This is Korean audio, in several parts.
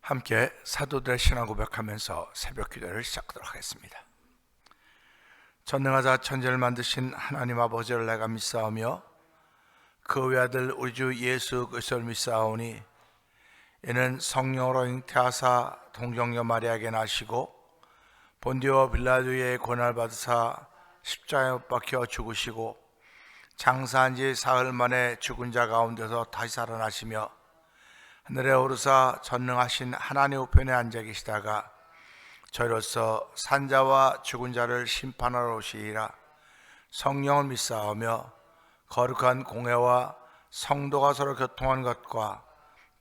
함께 사도들의 신앙 고백하면서 새벽 기도를 시작하도록 하겠습니다. 전능하사 천지를 만드신 하나님 아버지를 내가 믿사오며 그 외아들 우리 주 예수 그리스도를 믿사오니 이는 성령으로 잉태하사 동정녀 마리아에게 나시고 본디오 빌라도의 고난을 받으사 십자가에 못 박혀 죽으시고 장사한 지 사흘 만에 죽은 자 가운데서 다시 살아나시며 하늘에 오르사 전능하신 하나님 우편에 앉아 계시다가 저희로서 산자와 죽은 자를 심판하러 오시리라. 성령을 믿사오며 거룩한 공회와 성도가 서로 교통한 것과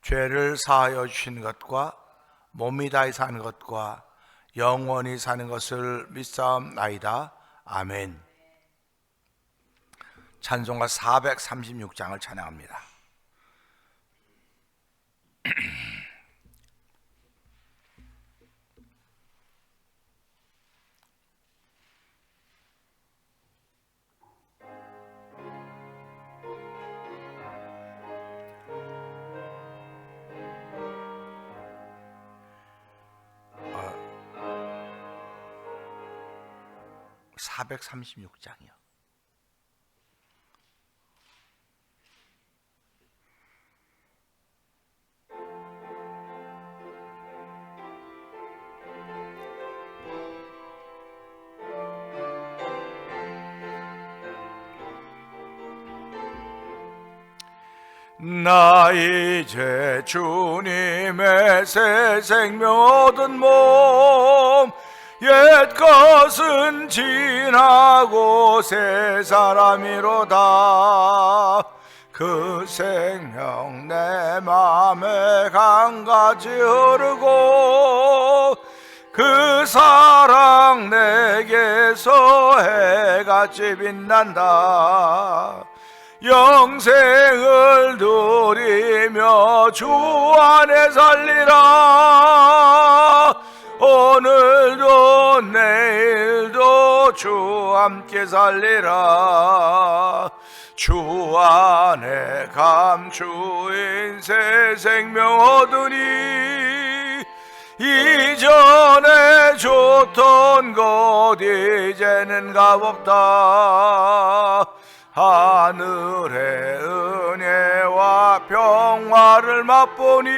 죄를 사하여 주시는 것과 몸이 다히 사는 것과 영원히 사는 것을 믿사옵나이다. 아멘. 찬송가 436장을 찬양합니다. 어, 436장이요. 나 이제 주님의 새 생명 얻은 몸 옛것은 지나고 새 사람이로다. 그 생명 내 맘에 강같이 흐르고 그 사랑 내게서 해같이 빛난다. 영생을 누리며 주 안에 살리라. 오늘도 내일도 주 함께 살리라. 주 안에 감추인 새 생명 얻으니 이전에 좋던 곳 이제는 값없다. 하늘의 은혜와 평화를 맛보니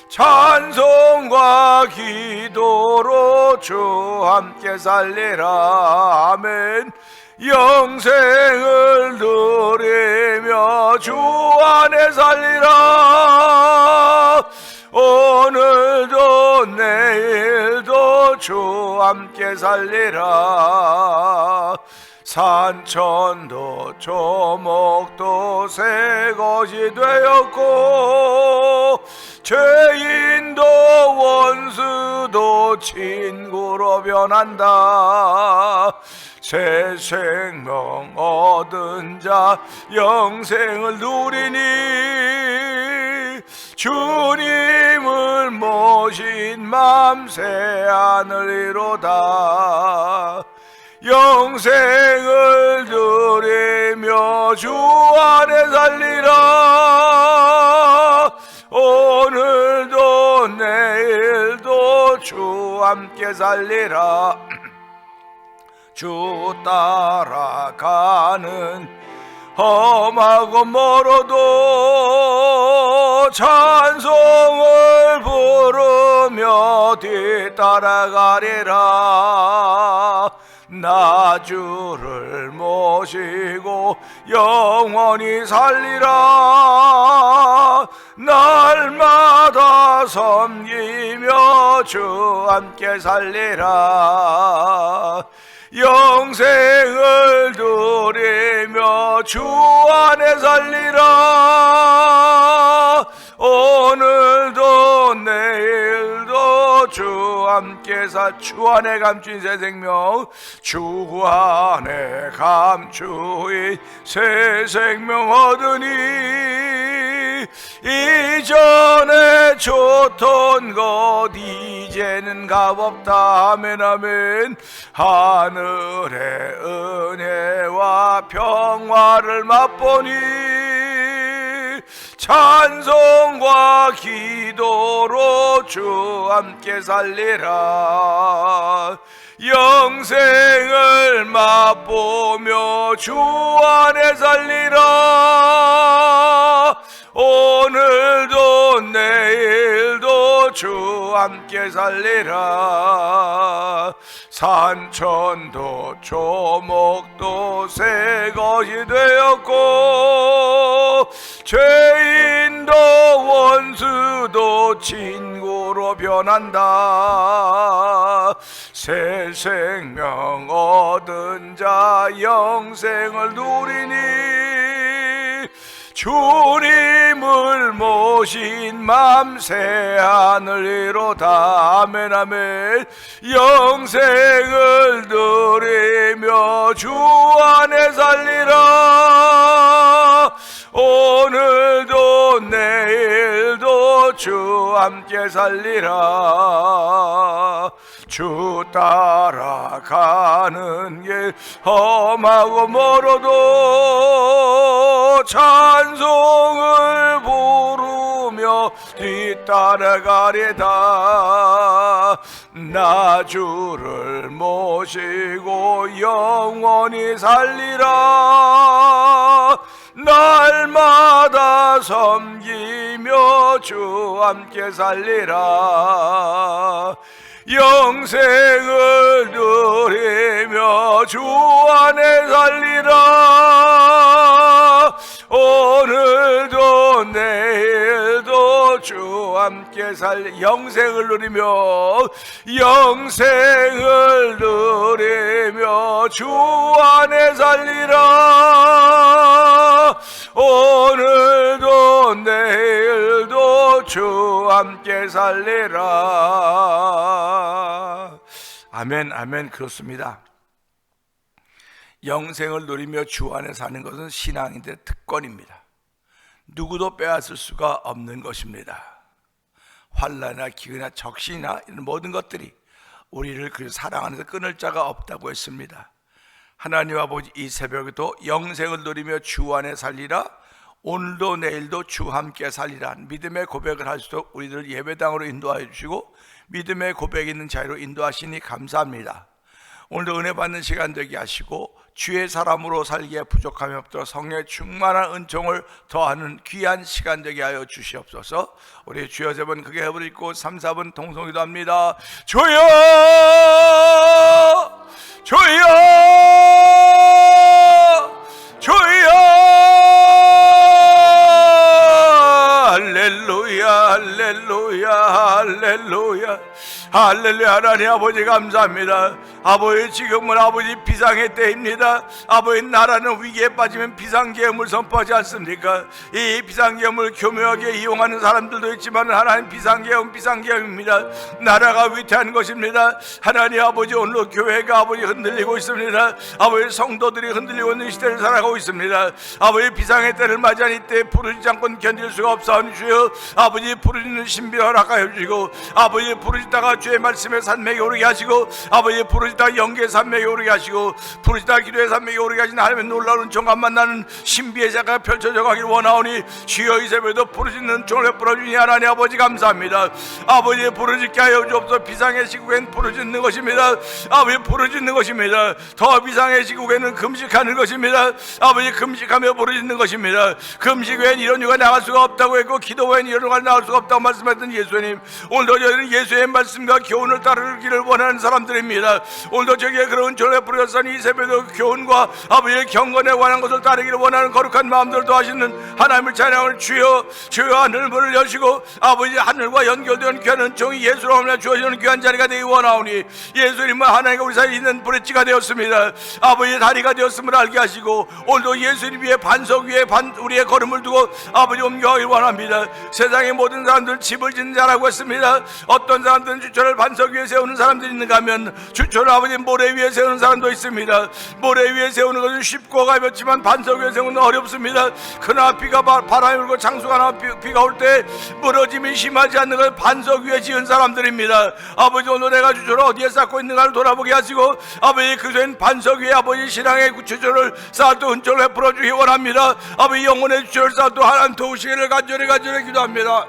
찬송과 기도로 주 함께 살리라. 아멘. 영생을 누리며 주 안에 살리라. 오늘도 내일도 주 함께 살리라. 산천도 조목도 새 것이 되었고 죄인도 원수도 친구로 변한다. 새 생명 얻은 자 영생을 누리니 주님을 모신 맘 새 하늘이로다. 영생을 누리며 주 안에 살리라. 오늘도 내일도 주 함께 살리라. 주 따라가는 험하고 멀어도 찬송을 부르며 뒤따라가리라. 나 주를 모시고 영원히 살리라. 날마다 섬기며 주 함께 살리라. 영생을 누리며 주 안에 살리라. 오늘도 내일도 주 함께 주 안에 감추인 새 생명 주 안에 감추인 새 생명 얻으니 이전에 좋던 것 이제는 값없다. 아멘 아멘. 하늘의 은혜와 평화를 맛보니 찬송과 기도로 주 함께 살리라. 영생을 맛보며 주 안에 살리라. 오늘도 내일도 주 함께 살리라. 산천도 조목도 새 것이 되었고 죄인도 원수도 친구로 변한다. 새 생명 얻은 자 영생을 누리니 주님을 모신 맘 새하늘이로다. 아멘 아멘. 영생을 누리며 주 안에 살리라. 오늘도 내일도 주 함께 살리라. 주 따라가는 길 험하고 멀어도 찬송을 부르며 뒤따라가리다. 나 주를 모시고 영원히 살리라. 날마다 섬기며 주 함께 살리라. 영생을 누리며 주 안에 살리라. 오늘도 내일도 주 함께 영생을 누리며 영생을 누리며 주 안에 살리라. 오늘도 내일도 주 함께 살리라. 아멘 아멘. 그렇습니다. 영생을 누리며 주 안에 사는 것은 신앙인들의 특권입니다. 누구도 빼앗을 수가 없는 것입니다. 환난이나 기근이나 적신이나 이런 모든 것들이 우리를 그 사랑 안에서 끊을 자가 없다고 했습니다. 하나님 아버지, 이 새벽에도 영생을 누리며 주 안에 살리라. 오늘도 내일도 주 함께 살리라. 믿음의 고백을 할 수 있도록 우리들 예배당으로 인도하여 주시고 믿음의 고백이 있는 자리로 인도하시니 감사합니다. 오늘도 은혜 받는 시간 되게 하시고 주의 사람으로 살기에 부족함이 없도록 성령의 충만한 은총을 더하는 귀한 시간 되게 하여 주시옵소서. 우리 주여 세 번 크게 해버리고 3, 4분 동성기도 합니다. 주여 주여 주여. 할렐루야 할렐루야 할렐루야 할렐루야. 하나님 아버지 감사합니다. 아버지, 지금은 아버지 비상의 때입니다. 아버지, 나라는 위기에 빠지면 비상계엄을 선포하지 않습니까? 이 비상계엄을 교묘하게 이용하는 사람들도 있지만 하나님 비상계엄입니다. 나라가 위태한 것입니다. 하나님 아버지, 오늘 교회가 아버지 흔들리고 있습니다. 아버지, 성도들이 흔들리고 있는 시대를 살아가고 있습니다. 아버지, 비상의 때를 맞이한 이때 부르짖지 않고는 견딜 수가 없사오니 주여 아버지, 부르짖는 신비를 허락하여 주시고 아버지, 부르짖다가 주의 말씀에 산맥에 오르게 하시고 아버지, 부르짖다가 영계의 산맥에 오르게 하시고 부르짖다가 기도의 산맥에 오르게 하신 하나님의 놀라운 은총과 만나는 신비의 자가 펼쳐져 가길 원하오니 주여 이 새벽에도 부르짖는 종을 베풀어주니 하나님 아버지 감사합니다. 아버지, 부르짖게 하여 주옵소서. 비상의 시국엔 부르짖는 것입니다. 아버지, 부르짖는 것입니다. 더 비상의 시국에는 금식하는 것입니다. 아버지, 금식하며 부르짖는 것입니다. 금식 외엔 이런 유가 나갈 수가 없다고 했고 기도 외엔 이런 유가 나갈 수가 없다고 말씀했던 예수님, 오늘도 저희는 예수의 말씀과 교훈을 따르기를 원하는 사람들입니다. 오늘도 저기에 그런 은총을 베풀어주사니 이 새벽에도 교훈과 아버지의 경건에 관한 것을 따르기를 원하는 거룩한 마음들도 하시는 하나님을 찬양을 주여 하늘문을 여시고 아버지, 하늘과 연결되는 귀한 은총이 예수로 하며 주어지는 귀한 자리가 되기 원하오니 예수님은 하나님과 우리 사이에 있는 브릿지가 되었습니다. 아버지의 다리가 되었음을 알게 하시고 오늘도 예수님 위에 반석 위에 우리의 걸음을 두고 아버지 옮겨가길 원합니다. 세상의 모든 사람들은 집을 짓는 자라고 했습니다. 어떤 사람들은 주초를 반석 위에 세우는 사람들이 있는가 하면 주초를 아버지 모래 위에 세우는 사람도 있습니다. 모래 위에 세우는 것은 쉽고 가볍지만 반석 위에 세우는 건 어렵습니다. 그러나 바람이 불고 장수가 나와 비가 올 때 무너짐이 심하지 않는 건 반석 위에 지은 사람들입니다. 아버지, 오늘 내가 주초를 어디에 쌓고 있는가를 돌아보게 하시고 아버지, 그된 반석 위에 아버지 신앙의 주초를 쌓아도 흔적을 베풀어 주기 원합니다. 아버지, 영혼의 주초를 쌓아도 하나님 도우시기를 간절히 기도합니다.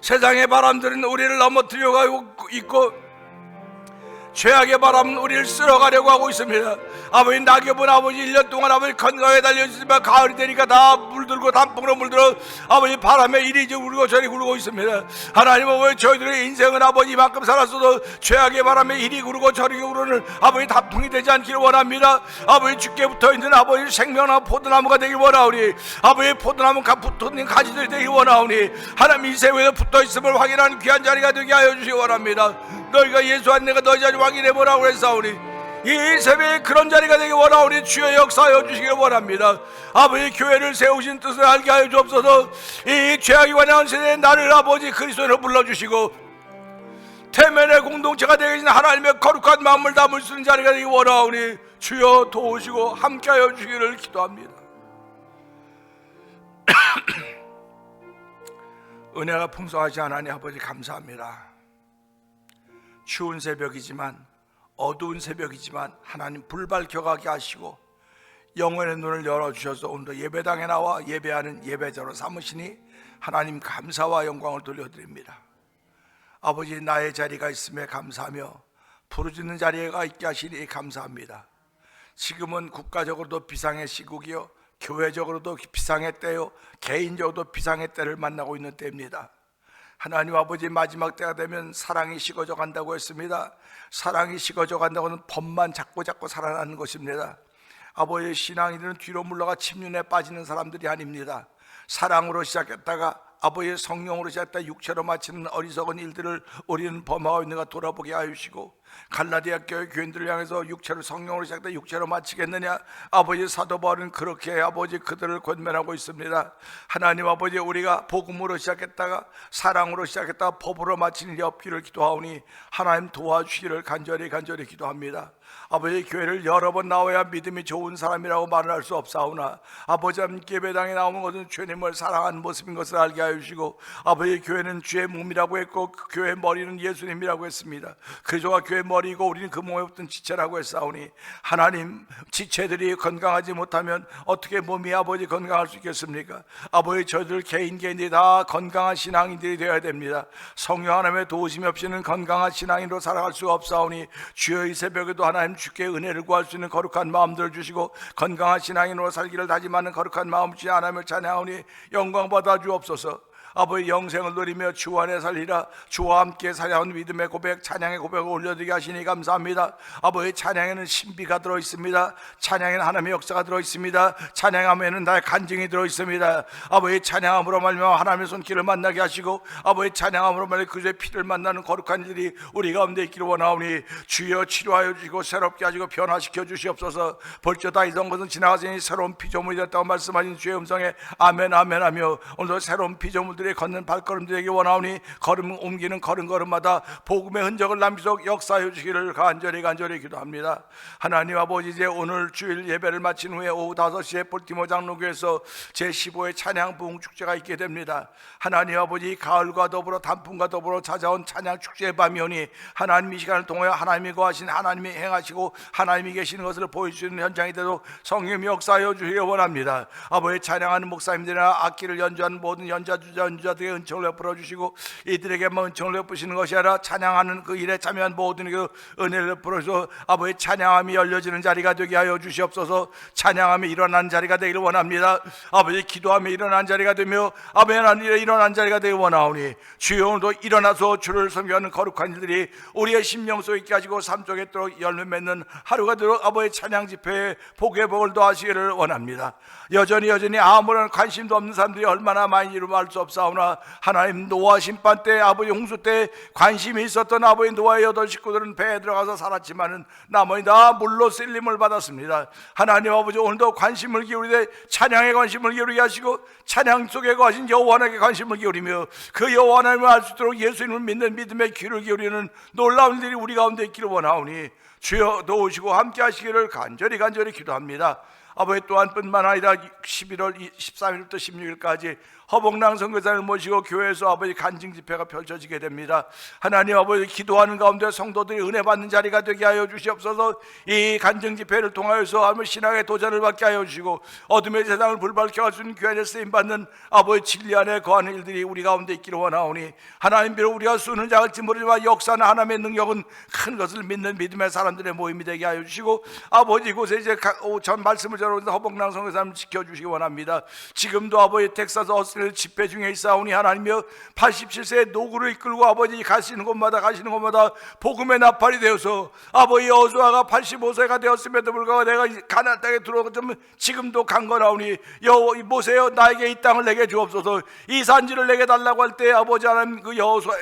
세상의 바람들은 우리를 넘어뜨려가고 있고 죄악의 바람은 우리를 쓸어가려고 하고 있습니다. 아버지, 낙엽은 아버지 1년 동안 아버지 건강에 달려있지만 가을이 되니까 다 물들고 단풍으로 물들어 아버지 바람에 이리저리 굴고 저리 굴고 있습니다. 하나님, 아버지, 저희들의 인생은 아버지 이만큼 살았어도 죄악의 바람에 이리 구르고 저리 구르는 아버지 단풍이 되지 않기를 원합니다. 아버지, 주께 붙어있는 아버지 생명나무 포도나무가 되길 원하오니 아버지, 포도나무가 붙어있는 가지들이 되길 원하오니 하나님, 이 세상에 붙어있음을 확인하는 귀한 자리가 되게 하여 주시기 원합니다. 너희가 예수 안 내가 너희 자리 확인해보라고 그랬사오니 이 새벽에 그런 자리가 되기 원하오니 주여 역사하여 주시길 원합니다. 아버지, 교회를 세우신 뜻을 알게 하여 주옵소서. 이 죄악이 관여한 세대에 나를 아버지 그리스도로 불러주시고 태면의 공동체가 되신 하나님의 거룩한 마음을 담을 수 있는 자리가 되기 원하오니 주여 도우시고 함께하여 주시기를 기도합니다. 은혜가 풍성하지 않으니 아버지 감사합니다. 추운 새벽이지만 어두운 새벽이지만 하나님 불 밝혀가게 하시고 영혼의 눈을 열어주셔서 오늘도 예배당에 나와 예배하는 예배자로 삼으시니 하나님 감사와 영광을 돌려드립니다. 아버지, 나의 자리가 있음에 감사하며 부르짖는 자리가 있게 하시니 감사합니다. 지금은 국가적으로도 비상의 시국이요 교회적으로도 비상의 때요 개인적으로도 비상의 때를 만나고 있는 때입니다. 하나님 아버지, 마지막 때가 되면 사랑이 식어져 간다고 했습니다. 사랑이 식어져 간다고는 법만 자꾸 살아나는 것입니다. 아버지의 신앙인들은 뒤로 물러가 침륜에 빠지는 사람들이 아닙니다. 사랑으로 시작했다가 아버지의 성령으로 시작했다 육체로 마치는 어리석은 일들을 우리는 범하고 있는가 돌아보게 하시고 갈라디아 교회 교인들을 향해서 육체로 성령으로 시작했다 육체로 마치겠느냐, 아버지 사도 바울은 그렇게 아버지 그들을 권면하고 있습니다. 하나님 아버지, 우리가 복음으로 시작했다가 사랑으로 시작했다가 법으로 마치는 일이 없기를 기도하오니 하나님 도와주시기를 간절히 기도합니다. 아버지, 교회를 여러 번 나와야 믿음이 좋은 사람이라고 말을 할 수 없사오나 아버지, 함께 예배당에 나오는 것은 주님을 사랑하는 모습인 것을 알게 하여 주시고 아버지, 교회는 주의 몸이라고 했고 그 교회의 머리는 예수님이라고 했습니다. 그리스도가 교회의 머리이고 우리는 그 몸에 붙은 지체라고 했사오니 하나님, 지체들이 건강하지 못하면 어떻게 몸이 아버지 건강할 수 있겠습니까? 아버지, 저희들 개인이 다 건강한 신앙인들이 되어야 됩니다. 성령 하나님의 도우심 없이는 건강한 신앙인으로 살아갈 수가 없사오니 주여, 이 새벽에도 하나님 주께 은혜를 구할 수 있는 거룩한 마음들을 주시고 건강한 신앙인으로 살기를 다짐하는 거룩한 마음 주여 하나님을 찬양하오니 영광 받아 주옵소서. 아버지, 영생을 누리며 주 안에 살리라. 주와 함께 살아온 믿음의 고백, 찬양의 고백을 올려드리게 하시니 감사합니다. 아버지, 찬양에는 신비가 들어있습니다. 찬양에는 하나님의 역사가 들어있습니다. 찬양함에는 나의 간증이 들어있습니다. 아버지, 찬양함으로 말미암아 하나님의 손길을 만나게 하시고 아버지, 찬양함으로 말미암아 그의 피를 만나는 거룩한 일이 우리 가운데 있기를 원하오니 주여 치료하여 주시고 새롭게 하시고 변화시켜 주시옵소서. 벌써 다 이전 것은 지나가시니 새로운 피조물이 됐다고 말씀하신 주의 음성에 아멘 하며 오늘도 새로운 피조물들이 걷는 발걸음들에게 원하오니 걸음 옮기는 걸음걸음마다 복음의 흔적을 남기도록 역사해 주시기를 간절히 기도합니다. 하나님 아버지, 이제 오늘 주일 예배를 마친 후에 오후 5시에 볼티모 장로교에서 제15회 찬양 부흥 축제가 있게 됩니다. 하나님 아버지, 가을과 더불어 단풍과 더불어 찾아온 찬양 축제의 밤이 오니 하나님 이 시간을 통하여 하나님이 거하신 하나님이 행하시고 하나님이 계시는 것을 보여주시는 현장이 되도록 성령이 역사하여 주시기 원합니다. 아버지, 찬양하는 목사님들이나 악기를 연주하는 모든 연주자들의 은총을 베풀어 주시고 이들에게만 은총을 베푸시는 것이 아니라 찬양하는 그 일에 참여한 모든 그 은혜를 베풀어 주셔서 아버지, 찬양함이 열려지는 자리가 되게 하여 주시옵소서. 찬양함이 일어나는 자리가 되기를 원합니다. 아버지, 기도함이 일어나는 자리가 되며 아버지, 하나님의 일어나는 자리가 되기 원하오니 주여, 오늘도 일어나서 주를 섬기는 거룩한 일들이 우리의 심령 속에 있게 하시고 삶 속에 또 열매 맺는 하루가 되도록 아버지 찬양 집회에 복의 복을 더하시기를 원합니다. 여전히 아무런 관심도 없는 사람들이 얼마나 많이 이루면 알 수 없사 있사오나 하나님 노아 심판 때 아버지 홍수 때 관심이 있었던 아버지 노아의 8 식구들은 배에 들어가서 살았지만은 나머지 다 물로 쓸림을 받았습니다. 하나님 아버지 오늘도 관심을 기울이되 찬양에 관심을 기울이게 하시고 찬양 속에 거하신 여호와 하나님께 관심을 기울이며 그 여호와 하나님을 알 수 있도록 예수님을 믿는 믿음의 귀를 기울이는 놀라운 일이 우리 가운데 있기를 원하오니 주여 도우시고 함께 하시기를 간절히 기도합니다. 아버지 또한 뿐만 아니라 11월 13일부터 16일까지 허복랑 선교사를 모시고 교회에서 아버지 간증 집회가 펼쳐지게 됩니다. 하나님 아버지 기도하는 가운데 성도들이 은혜 받는 자리가 되게 하여 주시옵소서. 이 간증 집회를 통하여서 아버지 신앙의 도전을 받게 하여 주시고 어둠의 세상을 불밝혀 갈 수 있는 귀한 쓰임 받는 아버지 진리 안에 거하는 일들이 우리 가운데 있기를 원하오니 하나님 비록 우리가 수는 작을지 모르지만 역사나 하나님의 능력은 큰 것을 믿는 믿음의 사람들의 모임이 되게 하여 주시고 아버지 이곳에 이제 전 말씀을 전하면서 허복랑 선교사를 지켜주시기 원합니다. 지금도 아버지 텍사스 어스트레일 집회 중에 있사오니 하나님이여 87세의 노구를 이끌고 아버지 가시는 곳마다 복음의 나팔이 되어서 아버지 여호수아가 85세가 되었음에도 불구하고 내가 가나안 땅에 들어오면 지금도 강건하오니 모세여 나에게 이 땅을 내게 주옵소서. 이 산지를 내게 달라고 할 때 아버지 하나님 그 여호수아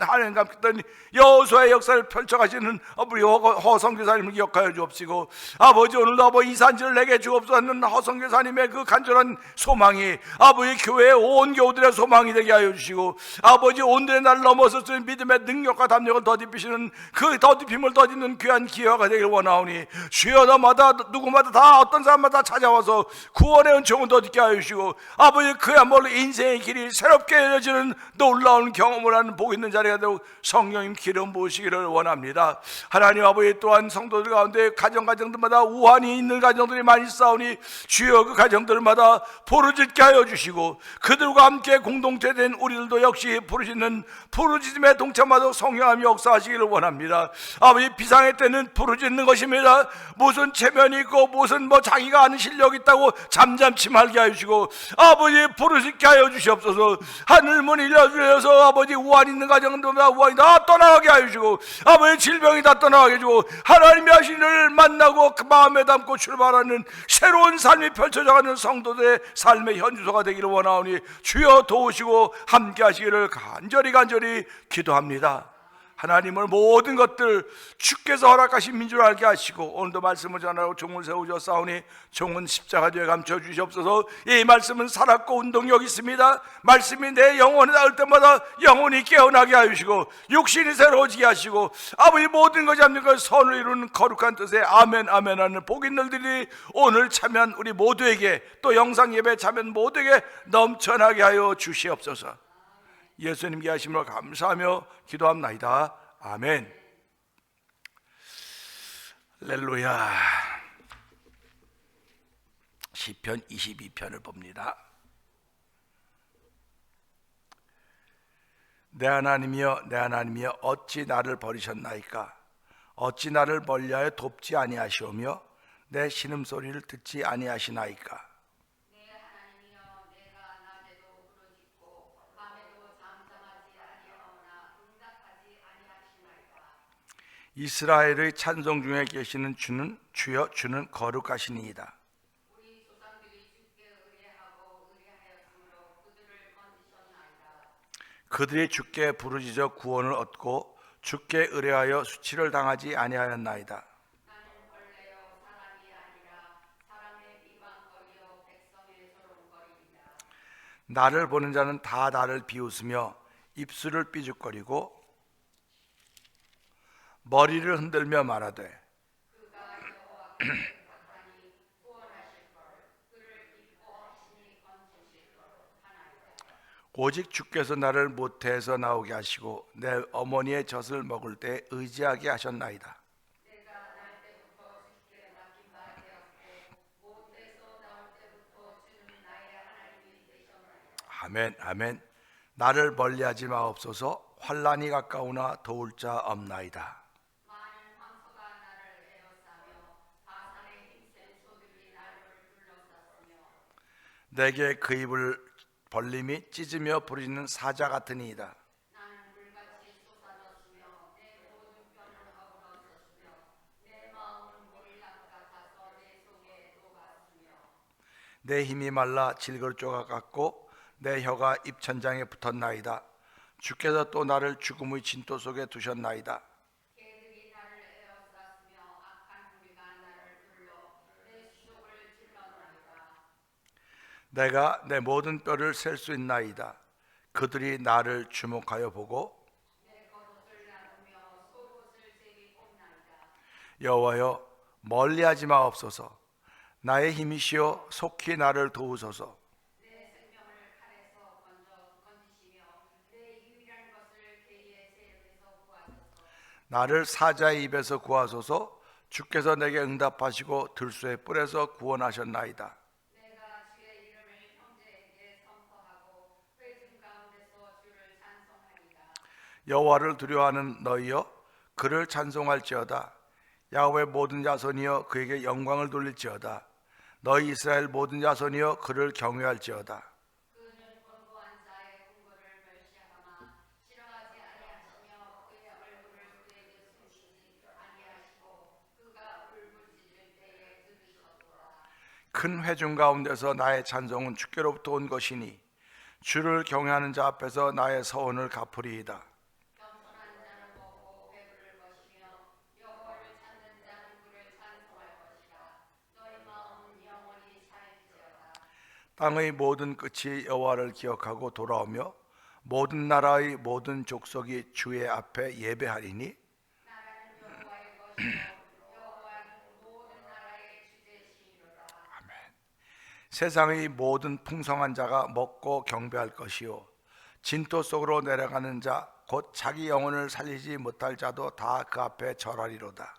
하나님 같던 여호수아의 역사를 펼쳐가시는 우리 허성교사님을 기억하여 주옵시고 아버지 오늘도 아버지 이 산지를 내게 주옵소서 하는 허성교사님의 그 간절한 소망이 아버지 교회의 온 교우들의 소망이 되게 하여 주시고 아버지 온들의 날 넘어서서 믿음의 능력과 담력을 더딥히시는 그 더딥힘을 더딛는 귀한 기회가 되길 원하오니 주여 누구마다 다 어떤 사람마다 찾아와서 구원의 은총을 더딛게 하여 주시고 아버지 그야말로 인생의 길이 새롭게 열려지는 놀라운 경험을 하는 복 있는 자리가 되고 성령님 기름 부으시기를 원합니다. 하나님 아버지 또한 성도들 가운데 가정들마다 우환이 있는 가정들이 많이 싸우니 주여 그 가정들마다 부르짖게 하여 주시고 그들과 함께 공동체된 우리들도 역시 부르짖음에 동참하도록 성령하며 역사하시기를 원합니다. 아버지 비상의 때는 부르짖는 것입니다. 무슨 체면이 있고 무슨 자기가 아는 실력이 있다고 잠잠치 말게 하여 주시고 아버지 부르짖게 하여 주시옵소서. 하늘문이 열려서 아버지 우환 있는 가정들마다 우환이 다 떠나가게 하여 주시고 아버지 질병이 다 떠나가게 해주고 하나님의 하신 일을 만나고 그 마음에 담고 출발하는 새로운 삶이 펼쳐져가는 성도들의 삶의 현주소가 되기를 원하오니 주여 도우시고 함께 하시기를 간절히 기도합니다. 하나님을 모든 것들 주께서 허락하신 민줄 알게 하시고 오늘도 말씀을 전하고 종을 세우셨사오니 종은 십자가 뒤에 감춰 주시옵소서. 이 말씀은 살았고 운동력이 있습니다. 말씀이 내 영혼에 닿을 때마다 영혼이 깨어나게 하시고 육신이 새로워지게 하시고 아버지 모든 것이 잡는 것 선을 이루는 거룩한 뜻에 아멘 하는 복 있는 일들이 오늘 참여한 우리 모두에게 또 영상 예배 참여한 모두에게 넘쳐나게 하여 주시옵소서. 예수님께 하심으로 감사하며 기도합나이다. 아멘. 할렐루야. 시편 22편을 봅니다. 내 하나님이여 어찌 나를 버리셨나이까? 어찌 나를 멀리하여 돕지 아니하시오며 내 신음소리를 듣지 아니하시나이까? 이스라엘의 찬송 중에 계시는 주는 주여 주는 거룩하시니이다. 우리 조상들이 주께 의뢰하고 의뢰하였으므로 그들을 건지셨나이다. 그들이 주께 부르짖어 구원을 얻고 주께 의뢰하여 수치를 당하지 아니하였나이다. 나는 벌레요 사람이 아니라 사람의 비방거리요 백성의 조롱거리이다. 나를 보는 자는 다 나를 비웃으며 입술을 삐죽거리고 머리를 흔들며 말하되 그가 여호와께 생각하니 구원하실 걸 그를 기뻐하시니 건지실 걸 하나이다. 오직 주께서 나를 모태에서 나오게 하시고 내 어머니의 젖을 먹을 때 의지하게 하셨나이다. 내가 날 때부터 주께 맡긴 바 되었고 모태에서 나올 때부터 주는 나의 하나님이 되셨나이다. 아멘. 나를 멀리하지 마옵소서. 환난이 가까우나 도울 자 없나이다. 많은 황소가 나를 에워싸며 바산의 힘센 소들이 나를 둘러쌌으며 내게 그 입을 벌림이 찢으며 부르짖는 사자 같으니이다. 나는 물같이 솟아졌으며 내 모든 뼈는 허물었었으며 내 마음은 몰락 같아서 내 속에 녹았으며 내 힘이 말라 질거조각 같고 내 혀가 입천장에 붙었나이다. 주께서 또 나를 죽음의 진토 속에 두셨나이다. 개들이 나를 에워쌌으며 악한 무리가 나를 눌러 내 수족을 찔러나이다. 내가 내 모든 뼈를 셀 수 있나이다. 그들이 나를 주목하여 보고 내 겉옷을 나누며 속옷을 제비 뽑나이다. 여호와여 멀리하지 마옵소서. 나의 힘이시여 속히 나를 도우소서. 내 생명을 칼에서 건지시며 내 유일한 것을 개의 세력에서 구하소서. 나를 사자의 입에서 구하소서. 주께서 내게 응답하시고 들소의 뿔에서 구원하셨나이다. 내가 주의 이름을 형제에게 선포하고 회중 가운데서 주를 찬송하리다. 여호와를 두려워하는 너희여 그를 찬송할지어다. 야곱의 모든 자손이여 그에게 영광을 돌릴지어다. 너희 이스라엘 모든 자손이여 그를 경외할지어다. 그는 권고한 자의 공고를 멸시하거나 싫어하지 아니하시며 그의 얼굴을 그에게 숨기지 아니하시고 그가 울부짖을 때에 들으셨도다. 큰 회중 가운데서 나의 찬송은 주께로부터 온 것이니 주를 경외하는 자 앞에서 나의 서원을 갚으리이다. 겸손한 자는 먹고 배부를 것이며 여호와를 찾는 자는 그를 찬송할 것이라. 너희 마음은 영원히 살지어다. 땅의 모든 끝이 여호와를 기억하고 돌아오며 모든 나라의 모든 족속이 주의 앞에 예배하리니 나라는 여호와의 것이요 여호와는 모든 나라의 주제시이로다. 세상의 모든 풍성한 자가 먹고 경배할 것이요 진토 속으로 내려가는 자 곧 자기 영혼을 살리지 못할 자도 다 그 앞에 절하리로다.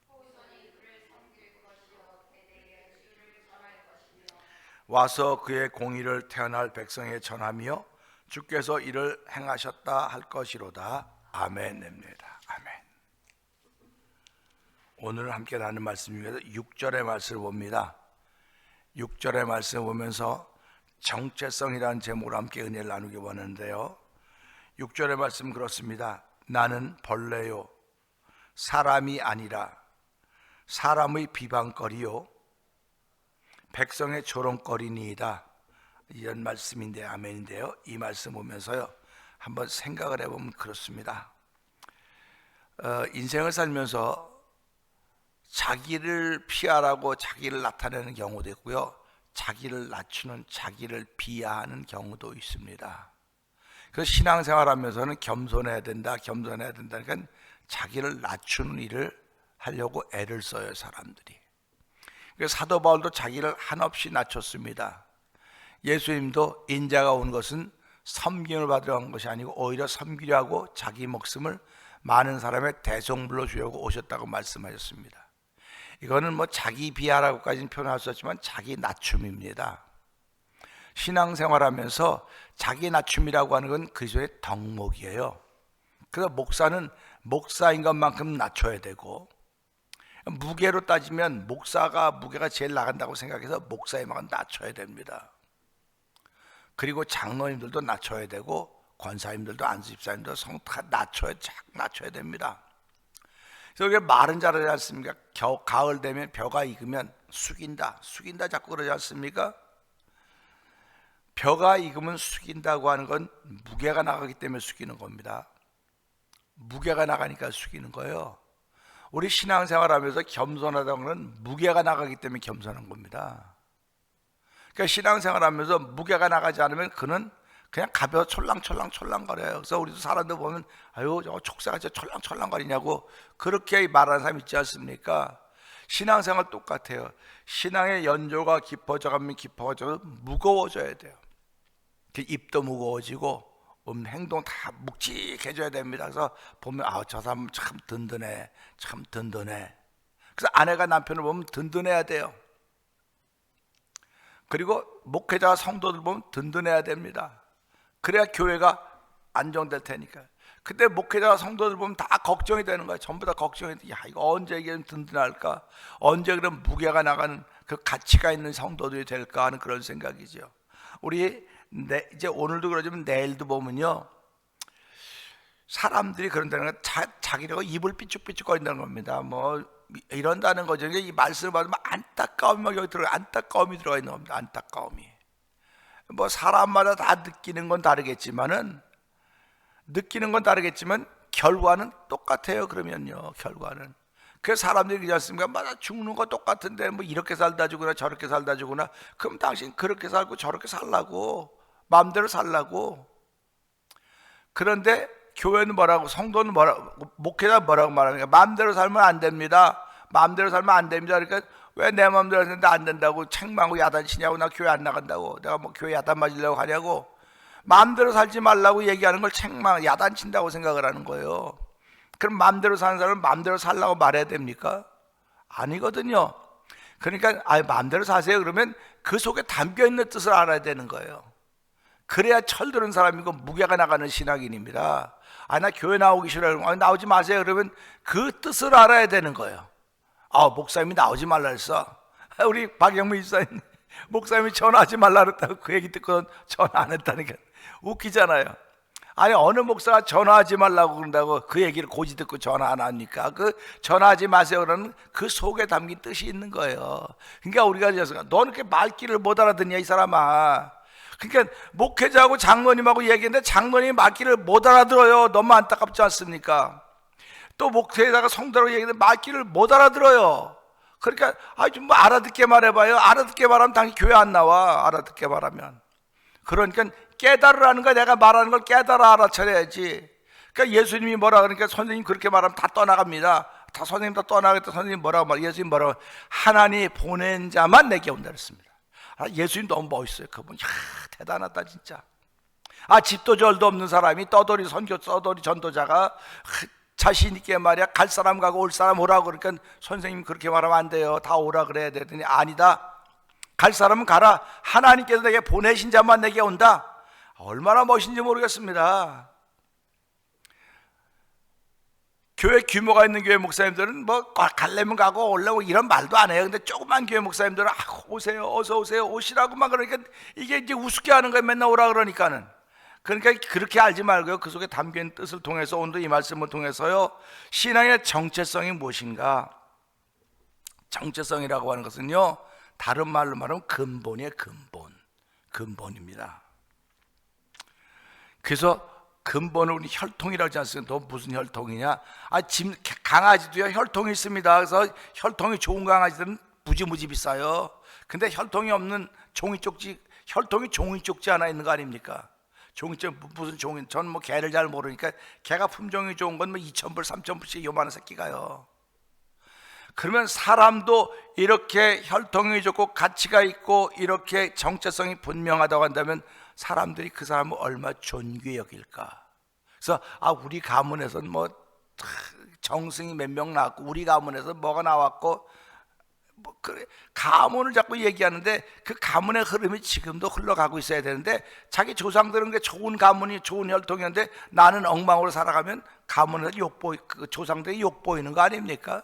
후손이 그를 섬길 것이요 대대에 주를 전할 것이며 와서 그의 공의를 태어날 백성에 전하며 주께서 이를 행하셨다 할 것이로다. 아멘입니다. 아멘. 오늘 함께 나눈 말씀 중에서 6절의 말씀을 봅니다. 6절의 말씀을 보면서 정체성이라는 제목으로 함께 은혜를 나누기 원하는데요. 6절의 말씀 그렇습니다. 나는 벌레요 사람이 아니라 사람의 비방거리요 백성의 조롱거리니이다. 이런 말씀인데 아멘인데요. 이 말씀 보면서요 한번 생각을 해보면 그렇습니다. 인생을 살면서 자기를 피하라고 자기를 나타내는 경우도 있고요, 자기를 낮추는, 자기를 비하하는 경우도 있습니다. 그래서 신앙생활하면서는 겸손해야 된다, 겸손해야 된다. 그러니까 자기를 낮추는 일을 하려고 애를 써요, 사람들이. 그래서 사도 바울도 자기를 한없이 낮췄습니다. 예수님도 인자가 온 것은 섬김을 받으러 온 것이 아니고 오히려 섬기려 하고 자기 목숨을 많은 사람의 대속물로 주려고 오셨다고 말씀하셨습니다. 이거는 뭐 자기 비하라고까지는 표현할 수 없지만 자기 낮춤입니다. 신앙생활하면서 자기 낮춤이라고 하는 건 그리스도의 덕목이에요. 그래서 목사는 목사인 것만큼 낮춰야 되고, 무게로 따지면 목사가 무게가 제일 나간다고 생각해서 목사님만 낮춰야 됩니다. 그리고 장로님들도 낮춰야 되고 권사님들도 안수집사님도 성탁 낮춰야 됩니다. 그래서 우리가 말은 잘하지 않습니까? 가을 되면 벼가 익으면 숙인다 자꾸 그러지 않습니까? 벼가 익으면 숙인다고 하는 건 무게가 나가기 때문에 숙이는 겁니다. 무게가 나가니까 숙이는 거예요. 우리 신앙생활하면서 겸손하다는 건 무게가 나가기 때문에 겸손한 겁니다. 그러니까 신앙생활하면서 무게가 나가지 않으면 그는 그냥 가벼워 촐랑거려요. 그래서 우리도 사람들 보면 아유 저 촉새가 저 촐랑거리냐고 그렇게 말하는 사람 있지 않습니까? 신앙생활 똑같아요. 신앙의 연조가 깊어져가면 무거워져야 돼요. 입도 무거워지고 행동 다 묵직해져야 됩니다. 그래서 보면 저 사람 참 든든해. 그래서 아내가 남편을 보면 든든해야 돼요. 그리고 목회자와 성도들 보면 든든해야 됩니다. 그래야 교회가 안정될 테니까. 그때 목회자와 성도들 보면 다 걱정이 되는 거예요. 전부 다 걱정이 돼. 야, 이거 언제 이게 든든할까? 언제 그런 무게가 나가는 그 가치가 있는 성도들이 될까 하는 그런 생각이죠. 우리 이제 오늘도 그러지만 내일도 보면요, 사람들이 그런다는 건 자기라고 입을 삐죽삐죽 거린다는 겁니다. 뭐 이런다는 거죠. 이 말씀을 받으면 안타까움이 여기 들어가, 안타까움이 들어가 있는 겁니다. 안타까움이. 뭐 사람마다 다 느끼는 건 다르겠지만 결과는 똑같아요. 그러면요, 결과는. 그 사람들이 그러지 않습니까? 마다 죽는 거 똑같은데 뭐 이렇게 살다 죽으나 저렇게 살다 죽으나. 그럼 당신 그렇게 살고 저렇게 살라고, 마음대로 살라고. 그런데 교회는 뭐라고, 성도는 뭐라고, 목회자 뭐라고 말합니까? 마음대로 살면 안 됩니다. 마음대로 살면 안 됩니다. 그러니까 왜 내 마음대로 했는데 안 된다고 책망하고 야단치냐고, 나 교회 안 나간다고, 내가 뭐 교회 야단 맞으려고 하냐고. 마음대로 살지 말라고 얘기하는 걸 책망, 야단친다고 생각을 하는 거예요. 그럼 마음대로 사는 사람은 마음대로 살라고 말해야 됩니까? 아니거든요. 그러니까 마음대로 사세요. 그러면 그 속에 담겨있는 뜻을 알아야 되는 거예요. 그래야 철드는 사람이고 무게가 나가는 신앙인입니다. 나 교회 나오기 싫어요. 나오지 마세요. 그러면 그 뜻을 알아야 되는 거예요. 목사님이 나오지 말라 했어. 우리 박영무 집사님, 목사님이 전화하지 말라 그랬다고 그 얘기 듣고 전화 안 했다니까 웃기잖아요. 어느 목사가 전화하지 말라고 그런다고 그 얘기를 고지 듣고 전화 안 합니까? 그 전화하지 마세요 그러는 그 속에 담긴 뜻이 있는 거예요. 그러니까 우리가 너는 이렇게 말귀를 못 알아듣냐 이 사람아. 그러니까 목회자하고 장로님하고 얘기했는데 장로님이 말귀를 못 알아들어요. 너무 안타깝지 않습니까? 또 목회자가 성도라고 얘기했는데 말귀를 못 알아들어요. 그러니까 좀 뭐 알아듣게 말해봐요. 알아듣게 말하면 당연히 교회 안 나와. 알아듣게 말하면. 그러니까 깨달으라는 거, 내가 말하는 걸 깨달아 알아차려야지. 그러니까 예수님이 뭐라 그러니까 선생님 그렇게 말하면 다 떠나갑니다. 다 선생님 다 떠나겠다. 선생님 뭐라고 말? 예수님 뭐라고? 하나님 보낸 자만 내게 온다 그랬습니다. 예수님 너무 멋있어요. 그분 대단하다 진짜. 집도 절도 없는 사람이 떠돌이 전도자가 자신 있게 말이야 갈 사람 가고 올 사람 오라고. 그러니까 선생님 그렇게 말하면 안 돼요. 다 오라 그래야 되더니 아니다. 갈 사람은 가라. 하나님께서 내게 보내신 자만 내게 온다. 얼마나 멋있는지 모르겠습니다. 교회 규모가 있는 교회 목사님들은 뭐 갈래면 가고 올라오고 이런 말도 안 해요. 근데 조그만 교회 목사님들은 오세요, 어서 오세요, 오시라고 막 그러니까 이게 이제 우습게 하는 거예요. 맨날 오라 그러니까는. 그러니까 그렇게 알지 말고요. 그 속에 담긴 뜻을 통해서 오늘도 이 말씀을 통해서요, 신앙의 정체성이 무엇인가? 정체성이라고 하는 것은요, 다른 말로 말하면 근본이에요. 근본입니다. 그래서 근본을 우리 혈통이라고 하지 않습니까? 너 무슨 혈통이냐? 강아지도요 혈통이 있습니다. 그래서 혈통이 좋은 강아지들은 무지무지 비싸요. 근데 혈통이 없는 혈통이 종이 쪽지 하나 있는 거 아닙니까? 무슨 종이? 저는 뭐 개를 잘 모르니까 개가 품종이 좋은 건 뭐 2,000불, 3,000불씩 요만한 새끼가요. 그러면 사람도 이렇게 혈통이 좋고 가치가 있고 이렇게 정체성이 분명하다고 한다면 사람들이 그 사람을 얼마나 존귀히 여길까? 그래서 우리 가문에서는 뭐 정승이 몇 명 나왔고 우리 가문에서 뭐가 나왔고 그래, 가문을 자꾸 얘기하는데 그 가문의 흐름이 지금도 흘러가고 있어야 되는데 자기 조상들은 게 좋은 가문이 좋은 혈통이었는데 나는 엉망으로 살아가면 가문에서 조상들이 욕보이는 거 아닙니까?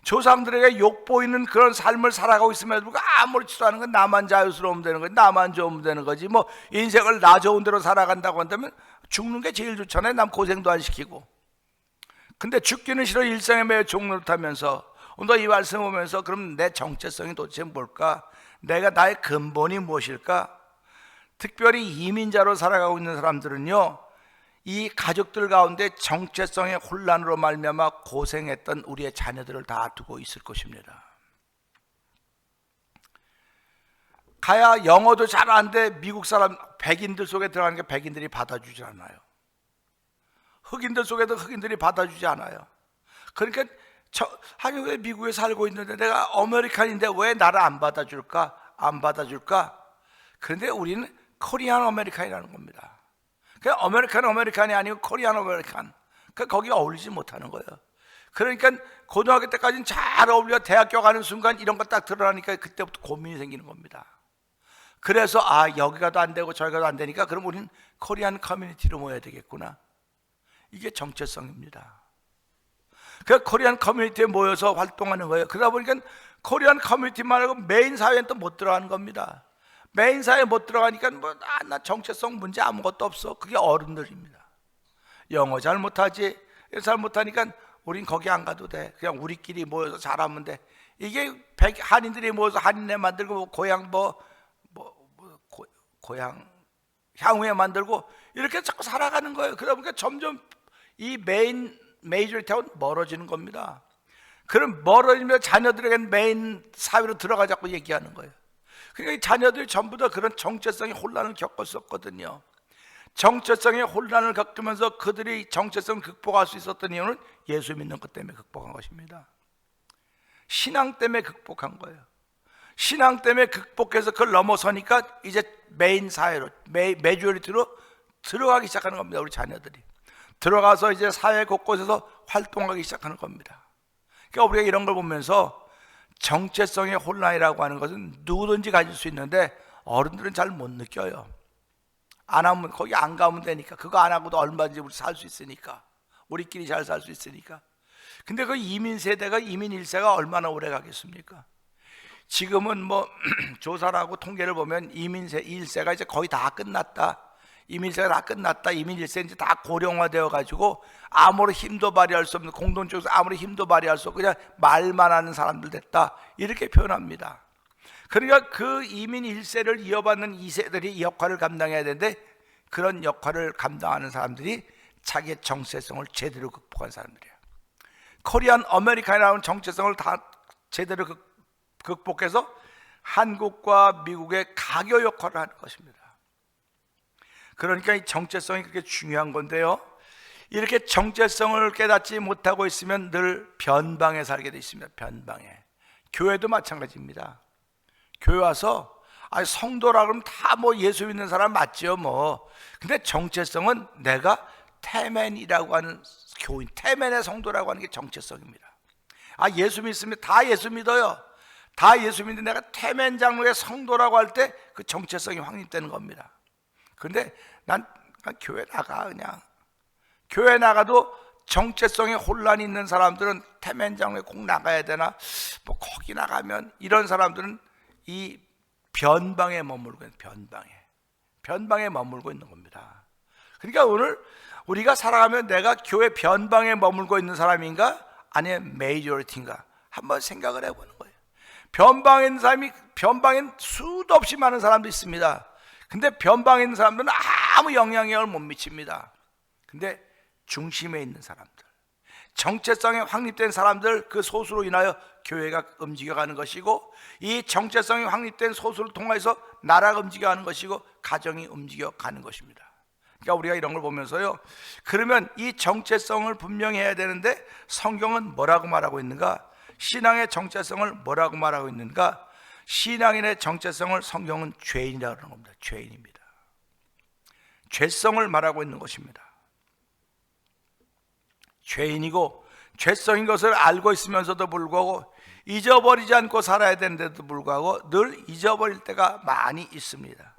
조상들에게 욕보이는 그런 삶을 살아가고 있으면 아무렇지도 않은 건 나만 자유스러우면 되는 거지, 나만 좋으면 되는 거지. 뭐 인생을 나 좋은 대로 살아간다고 한다면 죽는 게 제일 좋잖아요. 남 고생도 안 시키고. 근데 죽기는 싫어 일상에 매여 종노릇하면서 오늘 이 말씀 보면서 그럼 내 정체성이 도대체 뭘까? 나의 근본이 무엇일까? 특별히 이민자로 살아가고 있는 사람들은요, 이 가족들 가운데 정체성의 혼란으로 말미암아 고생했던 우리의 자녀들을 다 두고 있을 것입니다. 가야 영어도 잘하는데 미국 사람 백인들 속에 들어가는 게 백인들이 받아주지 않아요. 흑인들 속에도 흑인들이 받아주지 않아요. 그러니까 왜 미국에 살고 있는데 내가 아메리칸인데 왜 나를 안 받아줄까? 그런데 우리는 코리안 아메리칸이라는 겁니다. 그냥 아메리칸이 아니고 코리안 아메리칸. 거기 어울리지 못하는 거예요. 그러니까 고등학교 때까지는 잘 어울려 대학교 가는 순간 이런 거 딱 드러나니까 그때부터 고민이 생기는 겁니다. 그래서 여기 가도 안 되고 저기 가도 안 되니까 그럼 우리는 코리안 커뮤니티로 모여야 되겠구나. 이게 정체성입니다. 그 코리안 커뮤니티에 모여서 활동하는 거예요. 그러다 보니까 코리안 커뮤니티만 하고 메인 사회는 또 못 들어가는 겁니다. 메인 사회에 못 들어가니까 나 정체성 문제 아무것도 없어. 그게 어른들입니다. 영어 잘 못하지. 잘 못하니까 우린 거기 안 가도 돼. 그냥 우리끼리 모여서 잘하면 돼. 이게 한인들이 모여서 한인회 만들고 고향 고향 향후에 만들고 이렇게 자꾸 살아가는 거예요. 그러다 보니까 점점 이 메이저리티하고 멀어지는 겁니다. 그럼 멀어지면 자녀들에게는 메인 사회로 들어가자고 얘기하는 거예요. 그러니까 이 자녀들이 전부 다 그런 정체성의 혼란을 겪었었거든요. 정체성의 혼란을 겪으면서 그들이 정체성을 극복할 수 있었던 이유는 예수 믿는 것 때문에 극복한 것입니다. 신앙 때문에 극복한 거예요. 신앙 때문에 극복해서 그걸 넘어서니까 이제 메인 사회로, 메조리티로 들어가기 시작하는 겁니다. 우리 자녀들이 들어가서 이제 사회 곳곳에서 활동하기 시작하는 겁니다. 그러니까 우리가 이런 걸 보면서 정체성의 혼란이라고 하는 것은 누구든지 가질 수 있는데 어른들은 잘 못 느껴요. 안 하면, 거기 안 가면 되니까. 그거 안 하고도 얼마든지 우리 살 수 있으니까, 우리끼리 잘 살 수 있으니까. 근데 그 이민 세대가, 이민 1세가 얼마나 오래 가겠습니까? 지금은 뭐 조사를 하고 통계를 보면 이민 1세가 이제 거의 다 끝났다, 이민 1세가 다 끝났다, 이민 1세 이제 다 고령화되어 가지고 아무리 힘도 발휘할 수 없는, 공동 쪽에서 아무리 힘도 발휘할 수 없고 그냥 말만 하는 사람들 됐다, 이렇게 표현합니다. 그러니까 그 이민 1세를 이어받는 2세들이 이 역할을 감당해야 되는데, 그런 역할을 감당하는 사람들이 자기의 정체성을 제대로 극복한 사람들이에요. 코리안 아메리칸이라는 정체성을 다 제대로 극복해서 한국과 미국의 가교 역할을 하는 것입니다. 그러니까 이 정체성이 그렇게 중요한 건데요, 이렇게 정체성을 깨닫지 못하고 있으면 늘 변방에 살게 되어 있습니다. 변방에. 교회도 마찬가지입니다. 교회 와서 성도라 그러면 다 뭐 예수 믿는 사람 맞죠 뭐. 근데 정체성은 내가 태맨이라고 하는 교인, 태맨의 성도라고 하는 게 정체성입니다. 예수 믿습니다. 다 예수 믿어요. 다 예수 믿는데 내가 태맨 장로의 성도라고 할 때 그 정체성이 확립되는 겁니다. 그런데 난 교회 나가, 그냥 교회 나가도 정체성에 혼란이 있는 사람들은 태맨 장로에 꼭 나가야 되나, 뭐 거기 나가면, 이런 사람들은 이 변방에 머물고 있는, 변방에 머물고 있는 겁니다. 그러니까 오늘 우리가 살아가면 내가 교회 변방에 머물고 있는 사람인가, 아니면 메이저리티인가 한번 생각을 해보는 거예요. 변방에 있는 사람이, 변방엔 수도 없이 많은 사람도 있습니다. 근데 변방에 있는 사람들은 아무 영향력을 못 미칩니다. 근데 중심에 있는 사람들, 정체성에 확립된 사람들, 그 소수로 인하여 교회가 움직여가는 것이고, 이 정체성이 확립된 소수를 통해서 나라가 움직여가는 것이고, 가정이 움직여가는 것입니다. 그러니까 우리가 이런 걸 보면서요, 그러면 이 정체성을 분명히 해야 되는데 성경은 뭐라고 말하고 있는가? 신앙의 정체성을 뭐라고 말하고 있는가? 신앙인의 정체성을 성경은 죄인이라고 하는 겁니다. 죄인입니다. 죄성을 말하고 있는 것입니다. 죄인이고, 죄성인 것을 알고 있으면서도 불구하고 잊어버리지 않고 살아야 되는데도 불구하고 늘 잊어버릴 때가 많이 있습니다.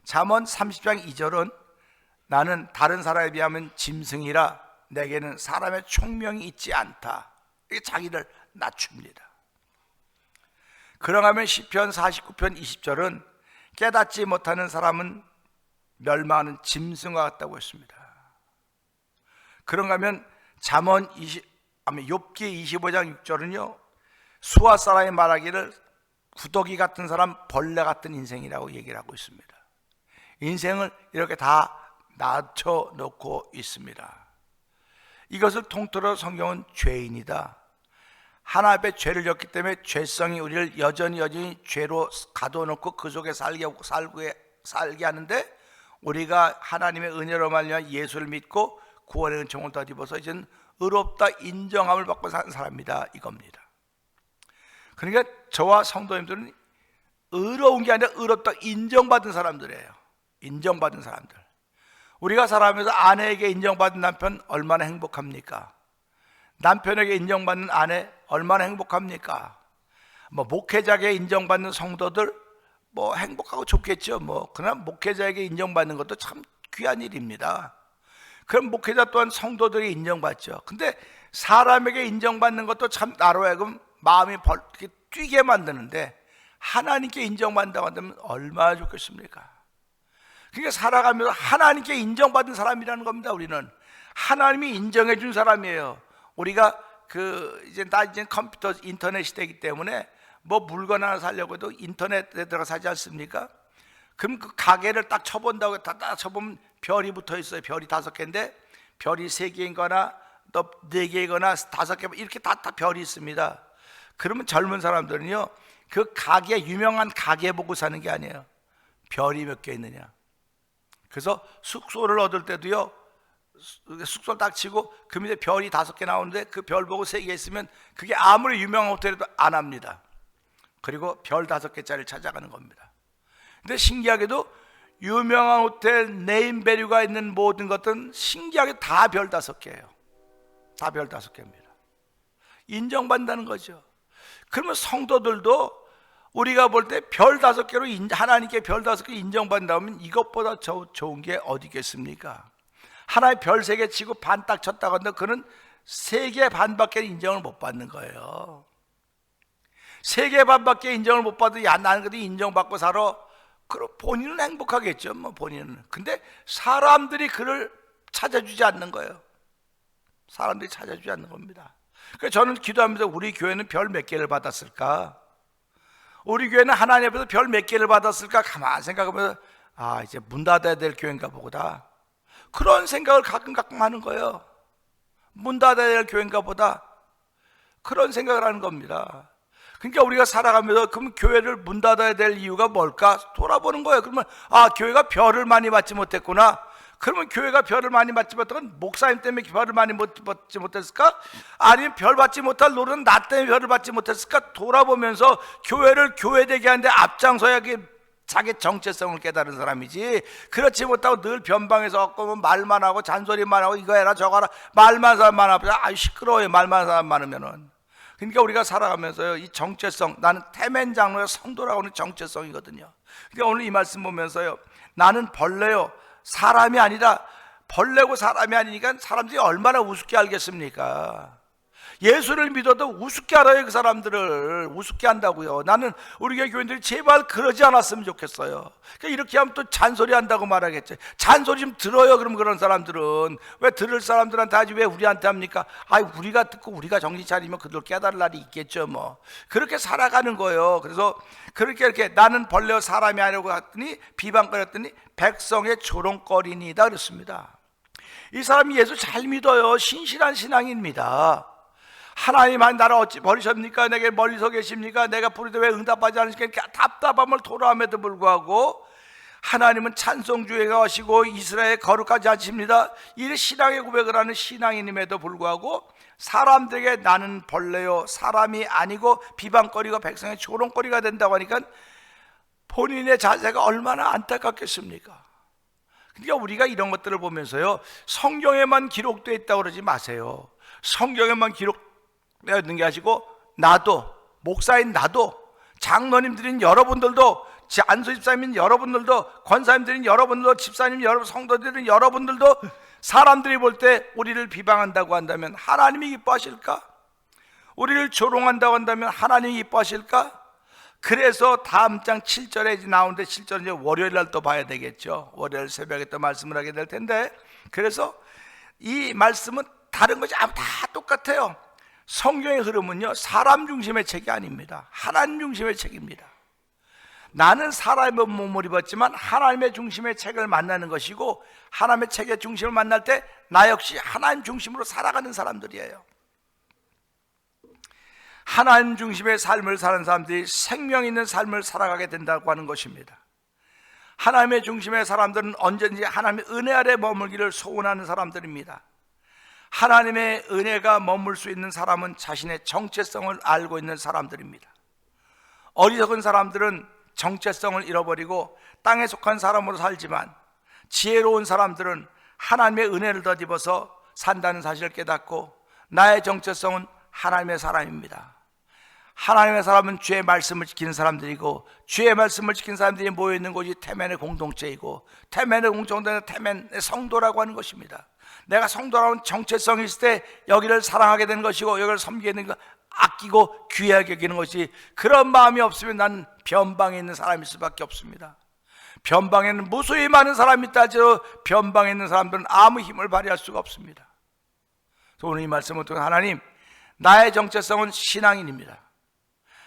잠언 30장 2절은 나는 다른 사람에 비하면 짐승이라 내게는 사람의 총명이 있지 않다, 이게 자기를 낮춥니다. 그러면 시편 49편 20절은 깨닫지 못하는 사람은 멸망하는 짐승과 같다고 했습니다. 그런가 하면 잠언 욥기 25장 6절은요, 수아 사람이 말하기를 구더기 같은 사람, 벌레 같은 인생이라고 얘기를 하고 있습니다. 인생을 이렇게 다 낮춰놓고 있습니다. 이것을 통틀어 성경은 죄인이다, 하나 앞에 죄를 졌기 때문에 죄성이 우리를 여전히 죄로 가둬놓고 그 속에 살게 하는데, 우리가 하나님의 은혜로 말미암아 예수를 믿고 구원의 은총을 덧입어서 이제는 의롭다 인정함을 받고 사는 사람이다, 이겁니다. 그러니까 저와 성도님들은 의로운 게 아니라 의롭다 인정받은 사람들이에요. 인정받은 사람들. 우리가 살아가면서 아내에게 인정받은 남편 얼마나 행복합니까? 남편에게 인정받는 아내 얼마나 행복합니까? 뭐 목회자에게 인정받는 성도들 뭐 행복하고 좋겠죠. 그러나 목회자에게 인정받는 것도 참 귀한 일입니다. 그럼 목회자 또한 성도들이 인정받죠. 근데 사람에게 인정받는 것도 참 나로 하여금 마음이 벌게 뛰게 만드는데, 하나님께 인정받는다고 한다면 얼마나 좋겠습니까? 그러니까 살아가면서 하나님께 인정받은 사람이라는 겁니다. 우리는 하나님이 인정해 준 사람이에요. 우리가 이제 컴퓨터 인터넷 시대이기 때문에 뭐 물건 하나 사려고 해도 인터넷에 들어가 사지 않습니까? 그럼 그 가게를 딱 쳐본다고 딱 쳐보면 별이 붙어 있어요. 별이 5개인데 별이 3개인거나 또 4개이거나 5개 이렇게 다 별이 있습니다. 그러면 젊은 사람들은요, 그 가게, 유명한 가게 보고 사는 게 아니에요. 별이 몇 개 있느냐. 그래서 숙소를 얻을 때도요, 숙소를 딱 치고 그 밑에 별이 5개 나오는데 그 별 보고 3개 있으면 그게 아무리 유명한 호텔에도 안 합니다. 그리고 별 5개짜리를 찾아가는 겁니다. 근데 신기하게도 유명한 호텔 네임밸류가 있는 모든 것들은 신기하게 다 별 5개예요. 다 별 5개입니다. 인정받는다는 거죠. 그러면 성도들도 우리가 볼 때 별 5개로 하나님께 별 5개 인정받는다면 이것보다 좋은 게 어디 있겠습니까? 하나의 별 3개 치고 반 딱 쳤다고 하는데 그는 3개 반밖에 인정을 못 받는 거예요. 3개 반밖에 인정을 못 받아도 야 나는 그래도 인정받고 살아. 그럼 본인은 행복하겠죠, 뭐 본인은. 근데 사람들이 그를 찾아주지 않는 거예요. 사람들이 찾아주지 않는 겁니다. 그래서 저는 기도하면서 우리 교회는 별 몇 개를 받았을까? 우리 교회는 하나님 앞에서 별 몇 개를 받았을까? 가만히 생각하면서 아, 이제 문 닫아야 될 교회인가 보다. 그런 생각을 가끔 하는 거예요. 문 닫아야 될 교회인가 보다. 그런 생각을 하는 겁니다. 그러니까 우리가 살아가면서 그럼 교회를 문 닫아야 될 이유가 뭘까? 돌아보는 거예요. 그러면 아, 교회가 별을 많이 받지 못했구나. 그러면 교회가 별을 많이 받지 못한 건 목사님 때문에 별을 많이 받지 못했을까? 아니면 별 받지 못할 노릇은 나 때문에 별을 받지 못했을까? 돌아보면서 교회를 교회되게 하는데 앞장서야 자기 정체성을 깨달은 사람이지, 그렇지 못하고 늘 변방에서 말만 하고 잔소리만 하고 이거 해라 저거 하라 말만 사람만 하고 아유 시끄러워요. 말만 사람 많으면은. 그러니까 우리가 살아가면서요, 이 정체성, 나는 태멘 장로의 성도라고 하는 정체성이거든요. 그러니까 오늘 이 말씀 보면서요, 나는 벌레요, 사람이 아니라, 벌레고 사람이 아니니까 사람들이 얼마나 우습게 알겠습니까? 예수를 믿어도 우습게 알아요. 그 사람들을 우습게 한다고요. 나는 우리 교인들이 제발 그러지 않았으면 좋겠어요. 그러니까 이렇게 하면 또 잔소리 한다고 말하겠죠. 잔소리 좀 들어요. 그럼 그런 사람들은 왜 들을 사람들한테 하지 왜 우리한테 합니까? 아, 우리가 듣고 우리가 정신 차리면 그들 깨달을 날이 있겠죠. 뭐 그렇게 살아가는 거예요. 그래서 그렇게 이렇게 나는 벌레와 사람이 아니라고 했더니 비방거렸더니 백성의 조롱거리니다 그랬습니다. 이 사람이 예수 잘 믿어요. 신실한 신앙입니다. 하나님은 나를 어찌 버리셨습니까? 내게 멀리서 계십니까? 내가 부르되 왜 응답하지 않으십니까? 답답함을 토로함에도 불구하고 하나님은 찬송주의가 하시고 이스라엘 거룩하지 않습니다. 이 신앙의 고백을 하는 신앙인임에도 불구하고 사람들에게 나는 벌레요 사람이 아니고 비방거리가 백성의 조롱거리가 된다고 하니까 본인의 자세가 얼마나 안타깝겠습니까? 그러니까 우리가 이런 것들을 보면서요, 성경에만 기록되어 있다고 그러지 마세요. 성경에만 기록되어 있는 게 아니고 나도, 목사인 나도, 장로님들인 여러분들도, 안수 집사님인 여러분들도, 권사님들인 여러분들도, 집사님 여러분, 성도들인 여러분들도 사람들이 볼 때 우리를 비방한다고 한다면 하나님이 기뻐하실까? 우리를 조롱한다고 한다면 하나님이 기뻐하실까? 그래서 다음 장 7절에 나오는데 7절은 이제 월요일 날 또 봐야 되겠죠. 월요일 새벽에 또 말씀을 하게 될 텐데, 그래서 이 말씀은 다른 것이 다 똑같아요. 성경의 흐름은요, 사람 중심의 책이 아닙니다. 하나님 중심의 책입니다. 나는 사람의 몸을 입었지만 하나님의 중심의 책을 만나는 것이고, 하나님의 책의 중심을 만날 때 나 역시 하나님 중심으로 살아가는 사람들이에요. 하나님 중심의 삶을 사는 사람들이 생명 있는 삶을 살아가게 된다고 하는 것입니다. 하나님의 중심의 사람들은 언제든지 하나님의 은혜 아래 머물기를 소원하는 사람들입니다. 하나님의 은혜가 머물 수 있는 사람은 자신의 정체성을 알고 있는 사람들입니다. 어리석은 사람들은 정체성을 잃어버리고 땅에 속한 사람으로 살지만, 지혜로운 사람들은 하나님의 은혜를 덧입어서 산다는 사실을 깨닫고 나의 정체성은 하나님의 사람입니다. 하나님의 사람은 주의 말씀을 지키는 사람들이고, 주의 말씀을 지키는 사람들이 모여있는 곳이 태멘의 공동체이고, 태멘의 공동체는 태멘의 성도라고 하는 것입니다. 내가 성도라는 정체성이 있을 때 여기를 사랑하게 되는 것이고, 여기를 섬기게 되는 것, 아끼고 귀하게 여기는 것이, 그런 마음이 없으면 난 변방에 있는 사람일 수밖에 없습니다. 변방에는 무수히 많은 사람이 있다 하지만 변방에 있는 사람들은 아무 힘을 발휘할 수가 없습니다. 그래서 오늘 이 말씀을 통해 하나님, 나의 정체성은 신앙인입니다.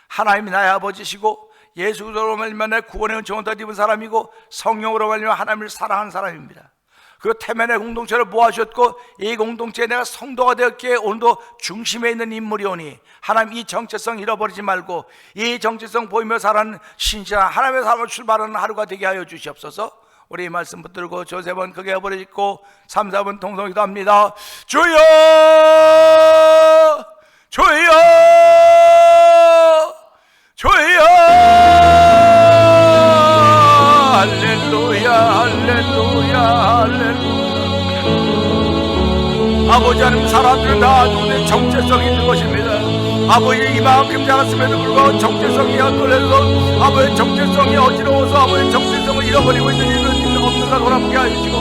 하나님이 나의 아버지시고 예수 그리스도로 말미암아 내 구원의 은총을 더 입은 사람이고 성령으로 말미암아 하나님을 사랑하는 사람입니다. 그리고 태면의 공동체를 모아주셨고 이 공동체에 내가 성도가 되었기에 오늘도 중심에 있는 인물이오니 하나님 이 정체성 잃어버리지 말고 이 정체성 보이며 살아가는 신실한 하나님의 삶을 출발하는 하루가 되게 하여 주시옵소서. 우리 이 말씀 붙들고 저 세 번 크게 버리고 3, 4번 통성기도 합니다. 주여 주여 주여 할렐루야 할렐루야 할렐루야. 아버지 하나님 사람들은 다 누구의 정체성이 있는 것입니다. 아버지 이만큼 자랐음에도 불구하고 정체성이 엇갈려서 아버지의 정체성이 어지러워서 아버지의 정체성을 잃어버리고 있는 일은 없는가 돌아보게 하시고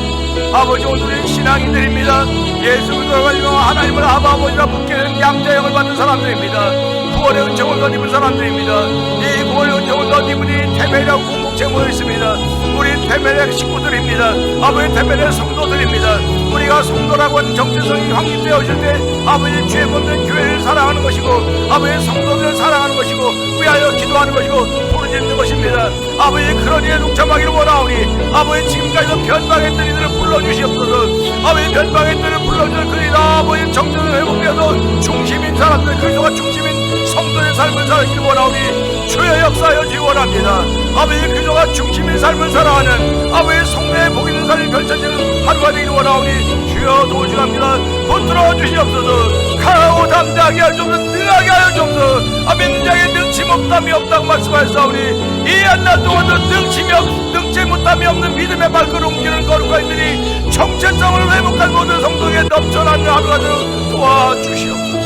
아버지 오늘은 신앙인들입니다. 예수 그리스도로 말미암아 하나님을 아버지라 붙게 된 양자형을 받는 사람들입니다. 구원의 은총을 덧 입은 사람들입니다. 이 구원의 은총을 덧 입으니 태멜이라고 공동체에 모여 있습니다. 우린 태멜의 식구들입니다. 아버지 태멜의 성도들입니다. 우리가 성도라고 하는 정체성이 확립되어질 때 아버지 죄 없는 교회를 사랑하는 것이고 아버지 성도들을 사랑하는 것이고 위하여 기도하는 것이고 부르짖는 것입니다. 아버지 그런 일에 동참하기를 원하오니 아버지 지금까지도 변방했던 이들을 불러주시옵소서. 아버지 변방했던 이들을 불러주는 그들이 다 아버지 정체성을 회복되어서 중심인 사람들 그리스도가 중심인 성도의 삶을 살기를 원하오니 주의 역사하여 주기 원합니다. 아버지 그리스도가 중심인 삶을 살아가는 아버지 성도의 복 있는 삶이 펼쳐지는 하루가 되기를 원하오니 주여 도우시갑니다. 붙들어 주시옵소서. 강하고 담대하게 할 수 없는 능하게 하여 주옵소서. 아멘. 자에게 능치 못함이 없다고 말씀하셨사오니 이 한 날 동안도 능치 못함이 없는 믿음의 발걸음 옮기는 거룩한 이들이 정체성을 회복한 모든 성도에게 넘쳐나는 하루가 되도록 도와주시옵소서.